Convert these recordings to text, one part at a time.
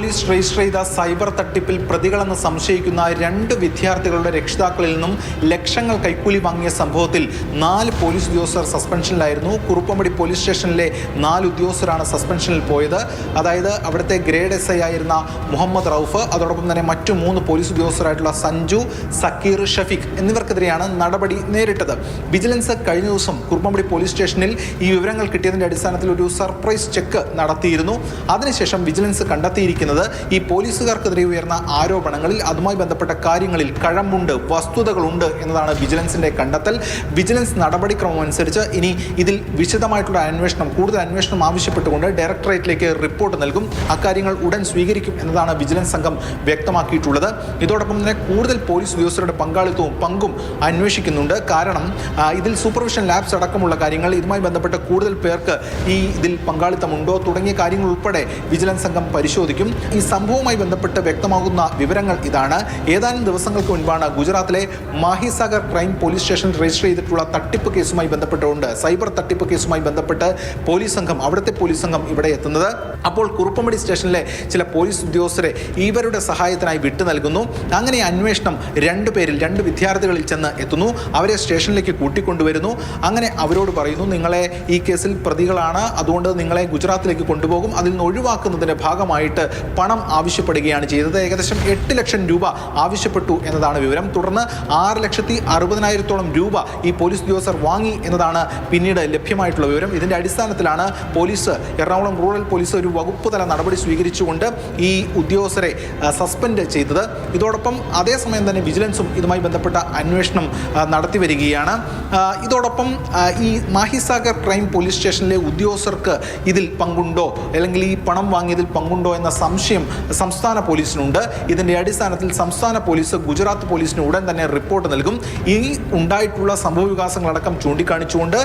Police register ചെയ്ത cyber തട്ടിപ്പിൽ പ്രതികളെന്ന് സംശയിക്കുന്ന 2 വിദ്യാർത്ഥികളുടെ രക്ഷിതാക്കളിൽ നിന്നും ലക്ഷങ്ങൾ കൈക്കൂലി വാങ്ങിയ സംഭവത്തിൽ 4 പോലീസ് ഉദ്യോഗസ്ഥർ സസ്പെൻഷനിലായിരുന്നു. കുറുപ്പമ്പടി പോലീസ് സ്റ്റേഷനിലെ 4 ഉദ്യോഗസ്ഥരാണ് സസ്പെൻഷനിൽ പോയത്. അതായത് അവിടുത്തെ ഗ്രേഡ് SI ആയിരുന്ന മുഹമ്മദ് റൌഫ്, അതോടൊപ്പം തന്നെ മറ്റു 3 പോലീസ് ഉദ്യോഗസ്ഥരായിട്ടുള്ള സഞ്ജു, സക്കീർ, ഷഫീഖ് എന്നിവർക്കെതിരെയാണ് നടപടി നേരിട്ടത്. വിജിലൻസ് കഴിഞ്ഞ ദിവസം കുറുപ്പമ്പടി പോലീസ് സ്റ്റേഷനിൽ ഈ വിവരങ്ങൾ കിട്ടിയതിൻ്റെ അടിസ്ഥാനത്തിൽ ഒരു സർപ്രൈസ് ചെക്ക് നടത്തിയിരുന്നു. അതിനുശേഷം വിജിലൻസ് കണ്ടെത്തിയിരിക്കുന്നത് ഈ പോലീസുകാർക്കെതിരെ ഉയർന്ന ആരോപണങ്ങളിൽ അതുമായി ബന്ധപ്പെട്ട കാര്യങ്ങളിൽ കഴമ്പുണ്ട്, വസ്തുതകളുണ്ട് എന്നതാണ് വിജിലൻസിന്റെ കണ്ടെത്തൽ. വിജിലൻസ് നടപടിക്രമം അനുസരിച്ച് ഇനി ഇതിൽ വിശദമായിട്ടുള്ള കൂടുതൽ അന്വേഷണം ആവശ്യപ്പെട്ടുകൊണ്ട് ഡയറക്ടറേറ്റിലേക്ക് റിപ്പോർട്ട് നൽകും. അക്കാര്യങ്ങൾ ഉടൻ സ്വീകരിക്കും എന്നതാണ് വിജിലൻസ് സംഘം വ്യക്തമാക്കിയിട്ടുള്ളത്. ഇതോടൊപ്പം തന്നെ കൂടുതൽ പോലീസ് ഉദ്യോഗസ്ഥരുടെ പങ്കും അന്വേഷിക്കുന്നുണ്ട്. കാരണം ഇതിൽ സൂപ്പർവിഷൻ ലാബ്സ് അടക്കമുള്ള കാര്യങ്ങൾ, ഇതുമായി ബന്ധപ്പെട്ട കൂടുതൽ പേർക്ക് ഇതിൽ പങ്കാളിത്തമുണ്ടോ തുടങ്ങിയ കാര്യങ്ങൾ ഉൾപ്പെടെ വിജിലൻസ് സംഘം പരിശോധിക്കും. ഈ സംഭവവുമായി ബന്ധപ്പെട്ട് വ്യക്തമാകുന്ന വിവരങ്ങൾ ഇതാണ്. ഏതാനും ദിവസങ്ങൾക്ക് മുൻപാണ് ഗുജറാത്തിലെ മാഹിസാഗർ ക്രൈം പോലീസ് സ്റ്റേഷൻ രജിസ്റ്റർ ചെയ്തിട്ടുള്ള തട്ടിപ്പ് കേസുമായി ബന്ധപ്പെട്ടുകൊണ്ട് സൈബർ തട്ടിപ്പ് കേസുമായി ബന്ധപ്പെട്ട് അവിടുത്തെ പോലീസ് സംഘം ഇവിടെ എത്തുന്നത്. അപ്പോൾ കുറുപ്പമ്പടി സ്റ്റേഷനിലെ ചില പോലീസ് ഉദ്യോഗസ്ഥരെ ഇവരുടെ സഹായത്തിനായി വിട്ടു നൽകുന്നു. അങ്ങനെ അന്വേഷണം 2 വിദ്യാർത്ഥികളിൽ ചെന്ന് എത്തുന്നു. അവരെ സ്റ്റേഷനിലേക്ക് കൂട്ടിക്കൊണ്ടുവരുന്നു. അങ്ങനെ അവരോട് പറയുന്നു, നിങ്ങളെ ഈ കേസിൽ പ്രതികളാണ്, അതുകൊണ്ട് നിങ്ങളെ ഗുജറാത്തിലേക്ക് കൊണ്ടുപോകും, അതിൽ നിന്ന് ഒഴിവാക്കുന്നതിൻ്റെ ഭാഗമായിട്ട് പണം ആവശ്യപ്പെടുകയാണ് ചെയ്തത്. ഏകദേശം 8 ലക്ഷം രൂപ ആവശ്യപ്പെട്ടു എന്നതാണ് വിവരം. തുടർന്ന് 6,60,000 രൂപ ഈ പോലീസ് ഉദ്യോഗസ്ഥർ വാങ്ങി എന്നതാണ് പിന്നീട് ലഭ്യമായിട്ടുള്ള വിവരം. ഇതിൻ്റെ അടിസ്ഥാനത്തിലാണ് എറണാകുളം റൂറൽ പോലീസ് ഒരു വകുപ്പ് തല നടപടി സ്വീകരിച്ചുകൊണ്ട് ഈ ഉദ്യോഗസ്ഥരെ സസ്പെൻഡ് ചെയ്തത്. ഇതോടൊപ്പം അതേസമയം തന്നെ വിജിലൻസും ഇതുമായി ബന്ധപ്പെട്ട അന്വേഷണം നടത്തി വരികയാണ്. ഇതോടൊപ്പം ഈ മാഹിസാഗർ ക്രൈം പോലീസ് സ്റ്റേഷനിലെ ഉദ്യോഗസ്ഥർക്ക് ഇതിൽ പങ്കുണ്ടോ, അല്ലെങ്കിൽ ഈ പണം വാങ്ങിയതിൽ പങ്കുണ്ടോ എന്ന സംശയം സംസ്ഥാന പോലീസിനുണ്ട്. ഇതിൻ്റെ അടിസ്ഥാനത്തിൽ സംസ്ഥാന പോലീസ് ഗുജറാത്ത് പോലീസിന് ഉടൻ തന്നെ റിപ്പോർട്ട് നൽകും. ഈ ഉണ്ടായിട്ടുള്ള സംഭവവികാസങ്ങളടക്കം ചൂണ്ടിക്കാണിച്ചുകൊണ്ട്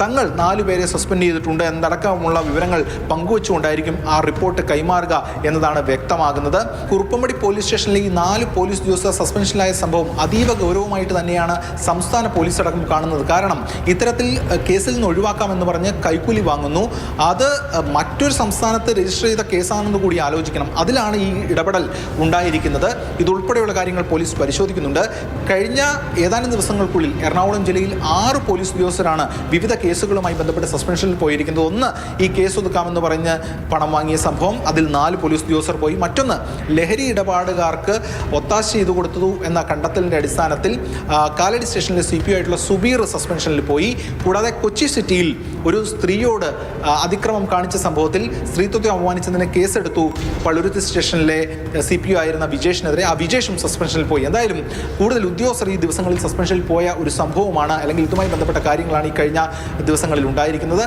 തങ്ങൾ 4 പേരെ സസ്പെൻഡ് ചെയ്തിട്ടുണ്ട് എന്നടക്കമുള്ള വിവരങ്ങൾ പങ്കുവച്ചുകൊണ്ടായിരിക്കും ആ റിപ്പോർട്ട് കൈമാറുക എന്നതാണ് വ്യക്തമാകുന്നത്. കുറുപ്പമ്പടി പോലീസ് സ്റ്റേഷനിലെ ഈ 4 പോലീസ് ഉദ്യോഗസ്ഥർ സസ്പെൻഷനിലായ സംഭവം അതീവ ഗൗരവമായിട്ട് തന്നെയാണ് സംസ്ഥാന പോലീസ് അടക്കം കാണുന്നത്. കാരണം ഇത്തരത്തിൽ കേസിൽ നിന്ന് ഒഴിവാക്കാമെന്ന് പറഞ്ഞ് കൈക്കൂലി വാങ്ങുന്നു. അത് മറ്റൊരു സംസ്ഥാനത്ത് രജിസ്റ്റർ ചെയ്ത കേസാണെന്ന് കൂടി ആലോചിക്കണം. അതിലാണ് ഈ ഇടപെടൽ ഉണ്ടായിരിക്കുന്നത്. ഇതുൾപ്പെടെയുള്ള കാര്യങ്ങൾ പോലീസ് പരിശോധിക്കുന്നുണ്ട്. കഴിഞ്ഞ ഏതാനും ദിവസങ്ങൾക്കുള്ളിൽ എറണാകുളം ജില്ലയിൽ 6 പോലീസ് ഉദ്യോഗസ്ഥരാണ് വിവിധ കേസുകളുമായി ബന്ധപ്പെട്ട് സസ്പെൻഷനിൽ പോയിരിക്കുന്നത്. ഒന്ന്, ഈ കേസ് ഒതുക്കാമെന്ന് പറഞ്ഞ് പണം വാങ്ങിയ സംഭവം, അതിൽ 4 പോലീസ് ഉദ്യോഗസ്ഥർ പോയി. മറ്റൊന്ന്, ലഹരി ഇടപാടുകാർക്ക് ഒത്താശ ചെയ്തു കൊടുത്തു എന്ന കണ്ടെത്തലിൻ്റെ അടിസ്ഥാനത്തിൽ കാലടി സ്റ്റേഷനിലെ CPO ആയിട്ടുള്ള സുബീർ സസ്പെൻഷനിൽ പോയി. കൂടാതെ കൊച്ചി സിറ്റിയിൽ ഒരു സ്ത്രീയോട് അതിക്രമം കാണിച്ച സംഭവത്തിൽ സ്ത്രീത്വത്തെ അപമാനിച്ചതിന് കേസെടുത്തു പള്ളുരുത്തി സ്റ്റേഷനിലെ CPO ആയിരുന്ന വിജേഷിനെതിരെ. ആ വിജേഷും സസ്പെൻഷനിൽ പോയി. എന്തായാലും കൂടുതൽ ഉദ്യോഗസ്ഥർ ഈ ദിവസങ്ങളിൽ സസ്പെൻഷനിൽ പോയ ഒരു സംഭവമാണ്, അല്ലെങ്കിൽ ഇതുമായി ബന്ധപ്പെട്ട കാര്യങ്ങളാണ് ഈ കഴിഞ്ഞ ദിവസങ്ങളിൽ ഉണ്ടായിരിക്കുന്നത്.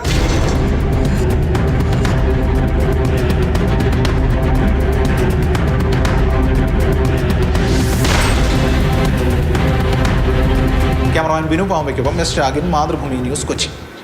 ക്യാമറമാൻ ബിനു പാമ്പയ്ക്കൊപ്പം എസ് ഷാഗിൻ, മാതൃഭൂമി ന്യൂസ്, കൊച്ചി.